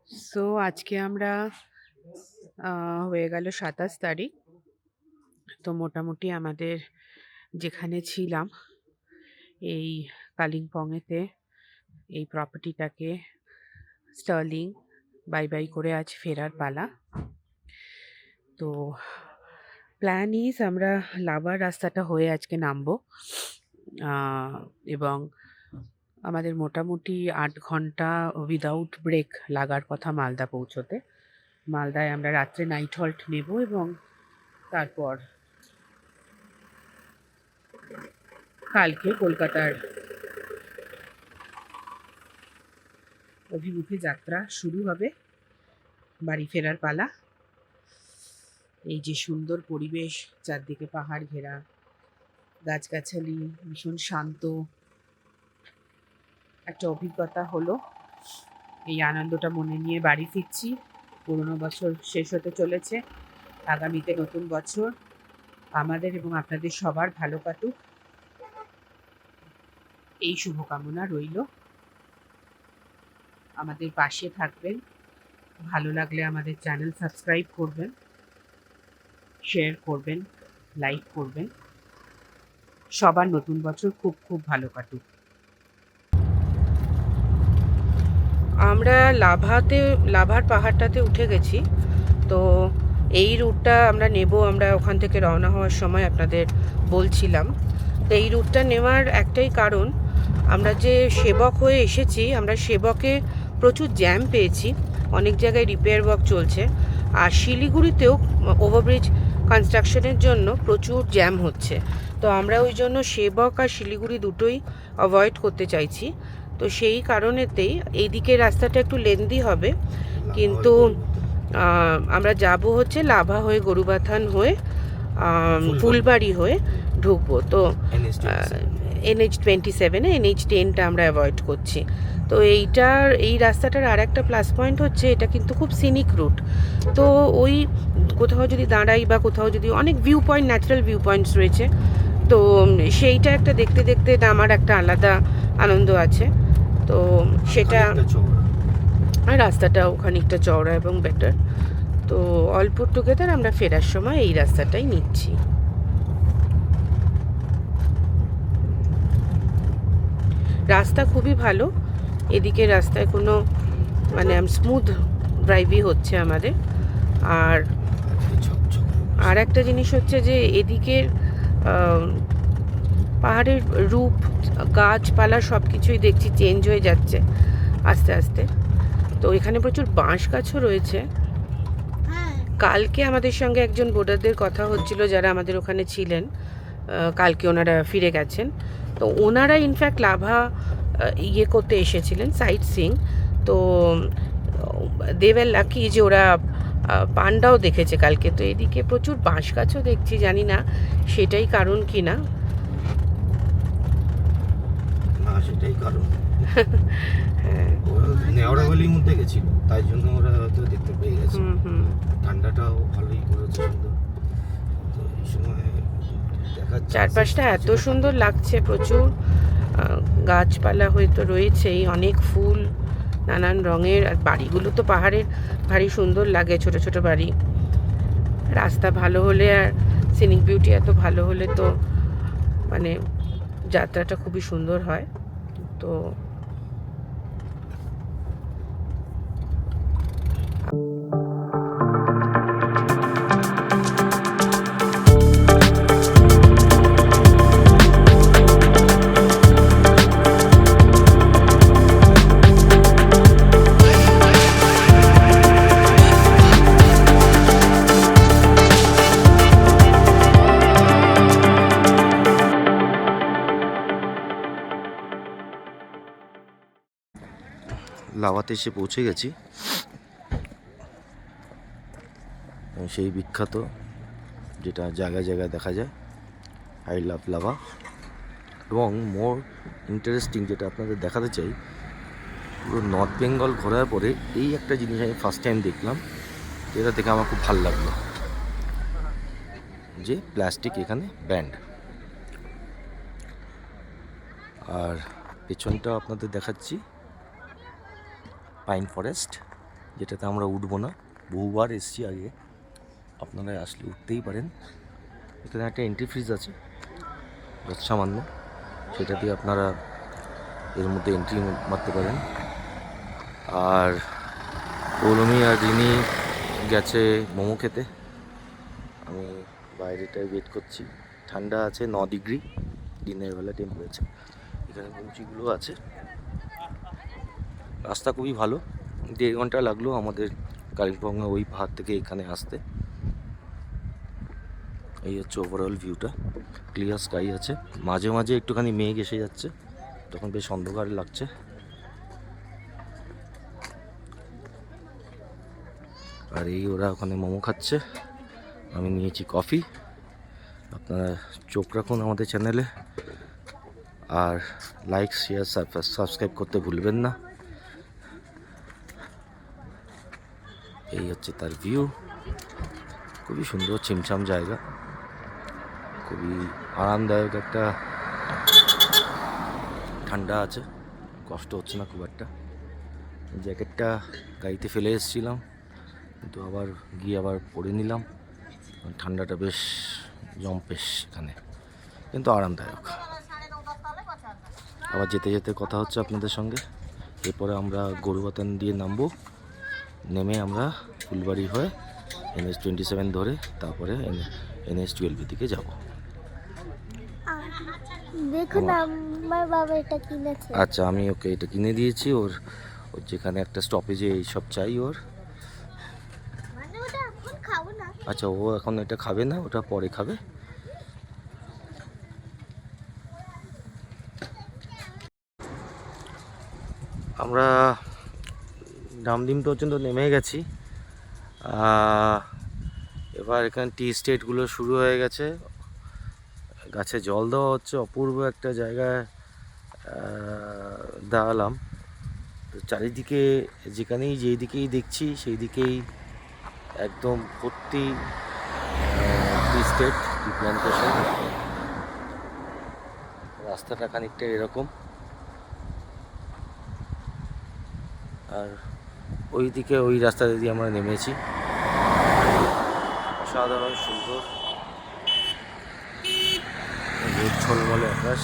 So আজকে আমরা হয়ে গেল 27 তারিখ। তো মোটামুটি আমাদের যেখানে ছিলাম এই কালিম্পংয়েতে এই প্রপার্টিটাকে স্টার্লিং বাই বাই করে আজ ফেরার পালা। তো প্ল্যান ইজ আমরা লাভার রাস্তাটা হয়ে আজকে নামবো এবং আমাদের মোটামুটি 8 ঘন্টা উইদাউট ব্রেক লাগার কথা মালদা পৌঁছোতে। মালদায় আমরা রাত্রে নাইট হল্ট নেব এবং তারপর কালকে কলকাতার অভিমুখে যাত্রা শুরু হবে। বাড়ি ফেরার পালা। এই যে সুন্দর পরিবেশ, চারদিকে পাহাড় ঘেরা, গাছগাছালি, ভীষণ শান্ত একটা অভিজ্ঞতা হলো। এই আনন্দটা মনে নিয়ে বাড়ি ফিরছি। পুরনো বছর শেষ হতে চলেছে, আগামীতে নতুন বছর আমাদের এবং আপনাদের সবার ভালো কাটুক, এই শুভকামনা রইল। আমাদের পাশে থাকবেন, ভালো লাগলে আমাদের চ্যানেল সাবস্ক্রাইব করবেন, শেয়ার করবেন, লাইক করবেন। সবার নতুন বছর খুব খুব ভালো কাটুক। আমরা লাভার পাহাড়টাতে উঠে গেছি। তো এই রুটটা আমরা নেব, আমরা ওখান থেকে রওনা হওয়ার সময় আপনাদের বলছিলাম। তো এই রুটটা নেওয়ার একটাই কারণ, আমরা যে সেবক হয়ে এসেছি, আমরা সেবকে প্রচুর জ্যাম পেয়েছি, অনেক জায়গায় রিপেয়ার ওয়ার্ক চলছে। আর শিলিগুড়িতেও ওভারব্রিজ কনস্ট্রাকশনের জন্য প্রচুর জ্যাম হচ্ছে। তো আমরা ওই জন্য সেবক আর শিলিগুড়ি দুটোই অ্যাভয়েড করতে চাইছি। তো সেই কারণেতেই এই দিকের রাস্তাটা একটু লেন্দি হবে, কিন্তু আমরা যাব হচ্ছে লাভা হয়ে গরুবাথান হয়ে ফুলবাড়ি হয়ে ঢুকবো। তো NH27-এ NH10টা আমরা অ্যাভয়েড করছি। তো এই রাস্তাটার আর একটা প্লাস পয়েন্ট হচ্ছে এটা কিন্তু খুব সিনিক রুট। তো ওই কোথাও যদি দাঁড়াই বা কোথাও যদি অনেক view point, natural view points রয়েছে, তো সেইটা একটা দেখতে দেখতে আমার একটা আলাদা আনন্দ আছে। তো সেটা রাস্তাটাও খানিকটা চওড়া এবং বেটার। তো অল পুট টুগেদার আমরা ফেরার সময় এই রাস্তাটাই নিচ্ছি। রাস্তা খুবই ভালো, এদিকে রাস্তায় কোনো স্মুথ ড্রাইভই হচ্ছে আমাদের। আর একটা জিনিস হচ্ছে যে এদিকের পাহাড়ের রূপ, গাছপালা সব কিছুই দেখছি চেঞ্জ হয়ে যাচ্ছে আস্তে আস্তে। তো এখানে প্রচুর বাঁশ গাছও রয়েছে। কালকে আমাদের সঙ্গে একজন বোর্ডারদের কথা হচ্ছিল যারা আমাদের ওখানে ছিলেন, কালকে ওনারা ফিরে গেছেন। তো ওনারা ইনফ্যাক্ট লাভা করতে এসেছিলেন, সাইট সিইং। তো দে ওয়্যার লাকি যে ওরা পান্ডাও দেখেছে কালকে। তো এদিকে প্রচুর বাঁশ গাছও দেখছি, জানি না সেটাই কারণ কি না। সেটাই কারণ। হ্যাঁ, নেওয়ারাবালির মধ্যে গেছিল, তাই জন্য ওরা হয়তো দেখতে পেয়ে গেছে। ঠান্ডাটাও ভালোই করেছে, তো এই সময় চারপাশটা এত সুন্দর লাগছে, প্রচুর গাছপালা হয়তো রয়েছেই, অনেক ফুল নানান রঙের। আর বাড়িগুলো তো পাহাড়ের ভারী সুন্দর লাগে, ছোট ছোট বাড়ি। রাস্তা ভালো হলে আর সিনিক বিউটি এত ভালো হলে তো যাত্রাটা খুবই সুন্দর হয়। তো লাভাতে এসে পৌঁছে গেছি, সেই বিখ্যাত যেটা জায়গায় জায়গায় দেখা যায়, আই লাভ লাভা। এবং মোর ইন্টারেস্টিং যেটা আপনাদের দেখাতে চাই, পুরো নর্থ বেঙ্গল ঘোরার পরে এই একটা জিনিস আমি ফার্স্ট টাইম দেখলাম, যেটা দেখে আমার খুব ভালো লাগলো, যে প্লাস্টিক এখানে ব্যান্ড। আর পেছনটা আপনাদের দেখাচ্ছি পাইন ফরেস্ট, যেটাতে আমরা উঠবো না। বহুবার এসছি আগে, আপনারা আসলে উঠতেই পারেন। এখানে একটা এন্ট্রি ফিজ আছে যত সামান্য, সেটা দিয়ে আপনারা এর মধ্যে এন্ট্রি মারতে পারেন। আর পৌলমি আর রিনি গেছে মোমো খেতে, আমি বাইরেটায় ওয়েট করছি। ঠান্ডা আছে 9 ডিগ্রি, দিনের বেলা টেম্পারেচার। এখানে পৌঁছিগুলো আছে। রাস্তা খুবই ভালো, 1.5 ঘন্টা লাগলো আমাদের কালিম্পং ওই পাহাড় থেকে এখানে আসতে। এই হচ্ছে ওভারঅল ভিউটা, ক্লিয়ার স্কাই আছে, মাঝে মাঝে একটুখানি মেঘ এসে যাচ্ছে, তখন বেশ অন্ধকার লাগছে। আর এই ওরা ওখানে মোমো খাচ্ছে, আমি নিয়েছি কফি। আপনারা চোখ রাখুন আমাদের চ্যানেলে, আর লাইক শেয়ার সাবস্ক্রাইব করতে ভুলবেন না। এই হচ্ছে তার ভিউ, খুবই সুন্দর ছিমছাম জায়গা, খুবই আরামদায়ক একটা, ঠান্ডা আছে, কষ্ট হচ্ছে না খুব একটা। জ্যাকেটটা গাড়িতে ফেলে এসেছিলাম, কিন্তু আবার গিয়ে আবার পরে নিলাম। ঠান্ডাটা বেশ জম্পেশ এখানে, কিন্তু আরামদায়ক। আবার যেতে যেতে কথা হচ্ছে আপনাদের সঙ্গে। এরপরে আমরা গরুবাতান দিয়ে নামবো, নেমে আমরা ফুলবাড়ি হয়ে NH27 ধরে তারপরে NH12 দিকে যাব। দেখুন আমার বাবা এটা কিনেছে। আচ্ছা, আমি ওকে এটা কিনে দিয়েছি, ওর ওর যেখানে একটা স্টপেজে এইসব চাই ওর। মানে ওটা এখন খাবো না। আচ্ছা, ও এখন এটা খাবে না, ওটা পরে খাবে। আমরা ডামডিম পর্যন্ত নেমে গেছি। এবার এখানে টি স্টেটগুলো শুরু হয়ে গেছে, গাছে জল দেওয়া হচ্ছে, অপূর্ব একটা জায়গায় দাঁড়ালাম। তো চারিদিকে যেখানেই যেই দিকেই দেখছি সেই দিকেই একদম ভর্তি টি স্টেট, টি প্ল্যান্টেশন। রাস্তাটা খানিকটা এরকম, আর ওই দিকে ওই রাস্তা দিয়ে আমরা নেমেছি। অসাধারণ সুন্দর, রোদ ঝলমলে আকাশ।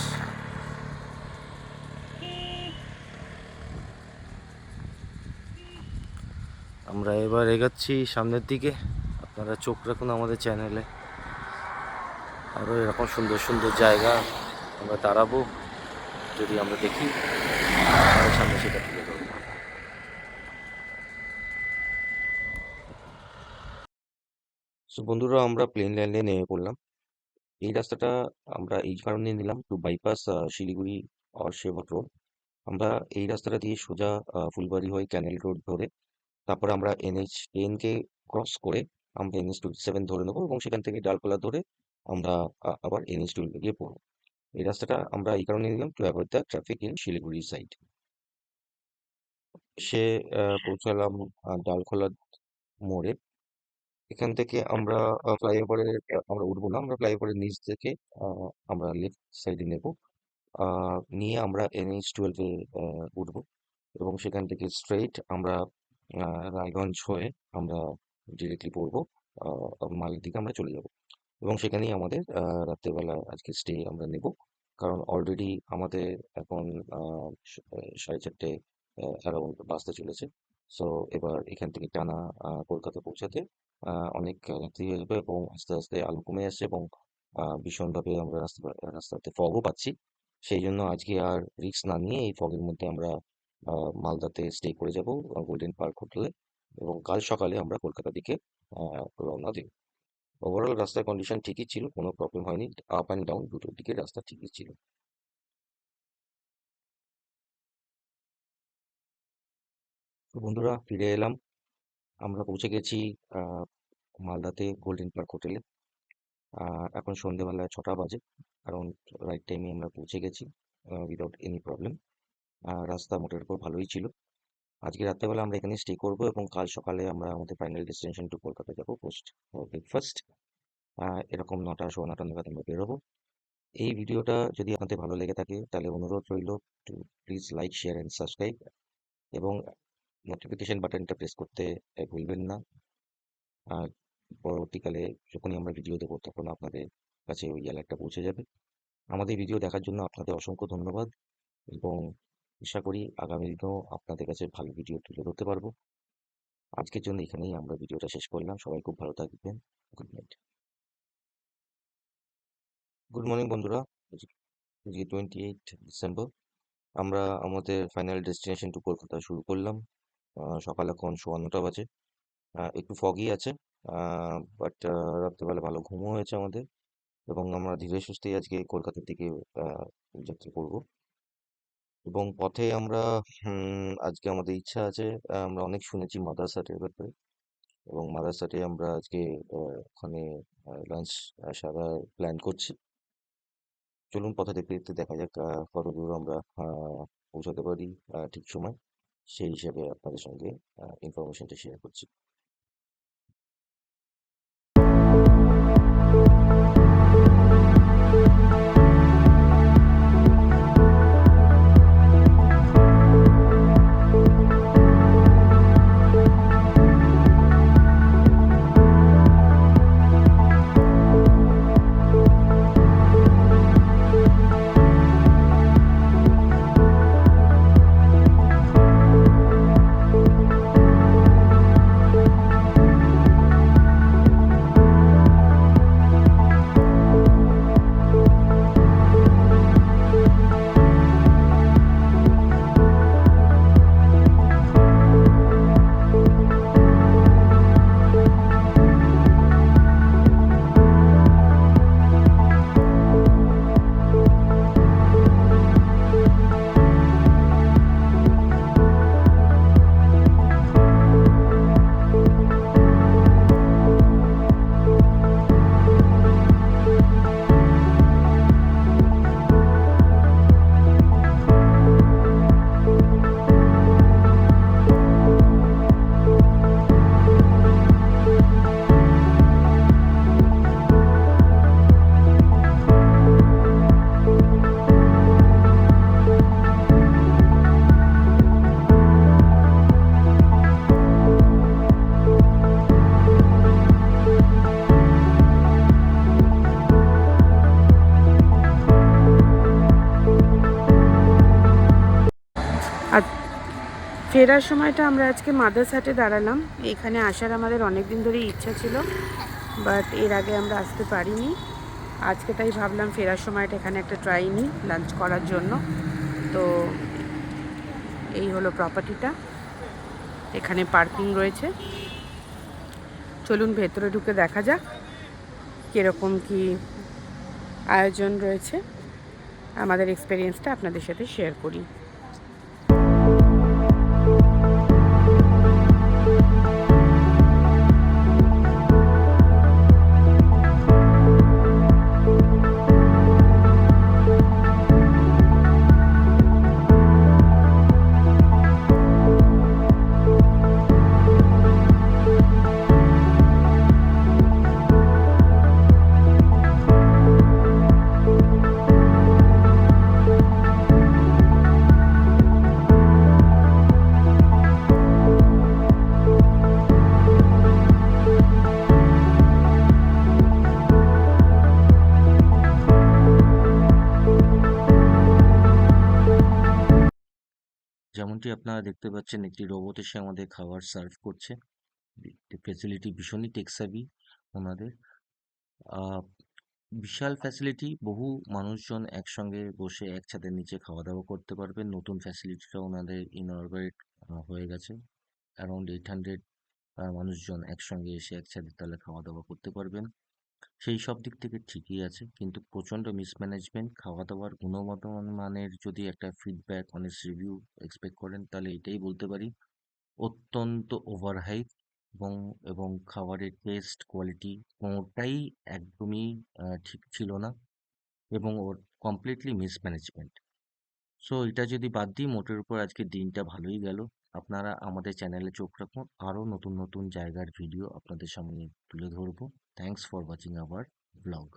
আমরা এবার এগাচ্ছি সামনের দিকে, আপনারা চোখ রাখুন আমাদের চ্যানেলে, আরও এরকম সুন্দর সুন্দর জায়গা আমরা দাঁড়াবো, যদি আমরা দেখি আমাদের সামনে সেটা তুলে ধরবো। সো বন্ধুরা, আমরা প্লেন ল্যান্ডে নেমে পড়লাম। এই রাস্তাটা আমরা এই কারণে নিলাম, টু বাইপাস শিলিগুড়ি আর শেভট রোড। আমরা এই রাস্তাটা দিয়ে সোজা ফুলবাড়ি হয়ে ক্যানেল রোড ধরে তারপরে আমরা NH10 কে ক্রস করে আমরা NH27 ধরে নেবো, এবং সেখান থেকে ডালখোলা ধরে আমরা আবার NH12 গিয়ে পড়বো। এই রাস্তাটা আমরা এই কারণে নিলাম, to avoid the traffic in Siliguri side. সে পৌঁছালাম ডালখোলা মোড়ে। এখান থেকে আমরা ফ্লাইওভারে আমরা উঠবো না, আমরা ফ্লাইওভারের নিচ থেকে আমরা লেফট সাইডে নেব, নিয়ে আমরা NH12-এ উঠবো, এবং সেখান থেকে স্ট্রেইট আমরা রায়গঞ্জ হয়ে আমরা ডিরেক্টলি পড়বো মালের দিকে আমরা চলে যাব, এবং সেখানেই আমাদের রাত্রেবেলা আজকে স্টে আমরা নেব। কারণ অলরেডি আমাদের এখন 4:30 অ্যারাউন্ড বাজতে চলেছে। সো এবার এখান থেকে টানা কলকাতা পৌঁছাতে অনেক রাত্রি হয়ে যাবে, এবং আস্তে আস্তে আলো কমে আসছে, এবং ভীষণভাবে আমরা রাস্তাতে ফগও পাচ্ছি। সেই জন্য আজকে আর রিস্ক না নিয়ে এই ফগের মধ্যে আমরা মালদাতে স্টে করে যাব গোল্ডেন পার্ক হোটেলে, এবং কাল সকালে আমরা কলকাতার দিকে রওনা দেব। ওভারঅল রাস্তার কন্ডিশন ঠিকই ছিল, কোনো প্রবলেম হয়নি, আপ অ্যান্ড ডাউন দুটোর দিকে রাস্তা ঠিকই ছিল। তো বন্ধুরা, ফিরে এলাম, আমরা পৌঁছে গেছি আহ, মালদাতে গোল্ডেন পার্ক হোটেলে। এখন সন্ধেবেলায় 6টা বাজে, কারণ রাইট টাইমে আমরা পৌঁছে গেছি উইদাউট এনি প্রবলেম। রাস্তা মোটের উপর ভালোই ছিল। আজকে রাত্রেবেলা আমরা এখানে স্টে করবো, এবং কাল সকালে আমরা আমাদের ফাইনাল ডেস্টিনেশন টু কলকাতা যাবো পোস্ট ব্রেকফাস্ট। এরকম 9টা 9:15 নাগাদ আমরা বেরোবো। এই ভিডিওটা যদি আপনাদের ভালো লেগে থাকে তাহলে অনুরোধ রইল to please like share and subscribe, এবং নোটিফিকেশন বাটনটা প্রেস করতে ভুলবেন না। আর পরবর্তীকালে যখনই আমরা ভিডিও দেবো তখন আপনাদের কাছে ওই অ্যালার্টটা পৌঁছে যাবে। আমাদের ভিডিও দেখার জন্য আপনাদের অসংখ্য ধন্যবাদ, এবং আশা করি আগামী দিনেও আপনাদের কাছে ভালো ভিডিও তুলে ধরতে পারবো। আজকের জন্য এখানেই আমরা ভিডিওটা শেষ করলাম। সবাই খুব ভালো থাকবেন। Good night. গুড মর্নিং বন্ধুরা। আজকে 28 ডিসেম্বর। আমরা আমাদের ফাইনাল ডেস্টিনেশন টু কলকাতা শুরু করলাম। সকাল এখন 9:15 বাজে। একটু ফগি আছে, বাট রাত্রেবেলা ভালো ঘুমও হয়েছে আমাদের, এবং আমরা ধীরে সুস্থেই আজকে কলকাতার দিকে যাত্রা করব। এবং পথে আমরা আজকে আমাদের ইচ্ছা আছে, আমরা অনেক শুনেছি মাদারসাটের ব্যাপারে, এবং মাদারসাটে আমরা আজকে ওখানে লাঞ্চ সারার প্ল্যান করছি। চলুন পথে দেখতে দেখতে দেখা যাক কত দূর আমরা পৌঁছাতে পারি ঠিক সময়। সেই হিসাবে আপনাদের সঙ্গে ইনফরমেশনটা শেয়ার করছি। আর ফেরার সময়টা আমরা আজকে মাদারসাটে দাঁড়ালাম। এখানে আসার আমাদের অনেক দিন ধরেই ইচ্ছা ছিল, বাট এর আগে আমরা আসতে পারিনি। আজকে তাই ভাবলাম ফেরার সময়টা এখানে একটা ট্রাই নিই লাঞ্চ করার জন্য। তো এই হলো প্রপার্টিটা, এখানে পার্কিং রয়েছে। চলুন ভেতরে ঢুকে দেখা যাক কীরকম কি আয়োজন রয়েছে। আমাদের এক্সপিরিয়েন্সটা আপনাদের সাথে শেয়ার করি। যেমনটি আপনারা দেখতে পাচ্ছেন, একটি রোবট এসে আমাদের খাবার সার্ভ করছে। ফ্যাসিলিটি ভীষণই টেকসাভি ওনাদের। আহ, বিশাল ফ্যাসিলিটি, বহু মানুষজন একসঙ্গে বসে এক ছাদের নিচে খাওয়া দাওয়া করতে পারবেন। নতুন ফ্যাসিলিটিটা ওনাদের ইনঅর্গারেট হয়ে গেছে। অ্যারাউন্ড 800 মানুষজন একসঙ্গে এসে এক ছাদের তলে খাওয়া দাওয়া করতে পারবেন। সেই সব দিক থেকে ঠিকই আছে, কিন্তু প্রচণ্ড মিসম্যানেজমেন্ট। খাওয়া দাওয়ার গুণগত মানের যদি একটা ফিডব্যাক, অনেস্ট রিভিউ এক্সপেক্ট করেন, তাহলে এটাই বলতে পারি। অত্যন্ত ওভারহাইপ, এবং এবং খাবারের টেস্ট, কোয়ালিটি কোনোটাই একদমই ঠিক ছিল না, এবং ওর কমপ্লিটলি মিসম্যানেজমেন্ট। সো এটা যদি বাদ দিই, মোটের উপর আজকে দিনটা ভালোই গেল। আপনারা আমাদের চ্যানেলে চোখ রাখুন, আরও নতুন নতুন জায়গার ভিডিও আপনাদের সামনে তুলে ধরবো। Thanks for watching hour blog.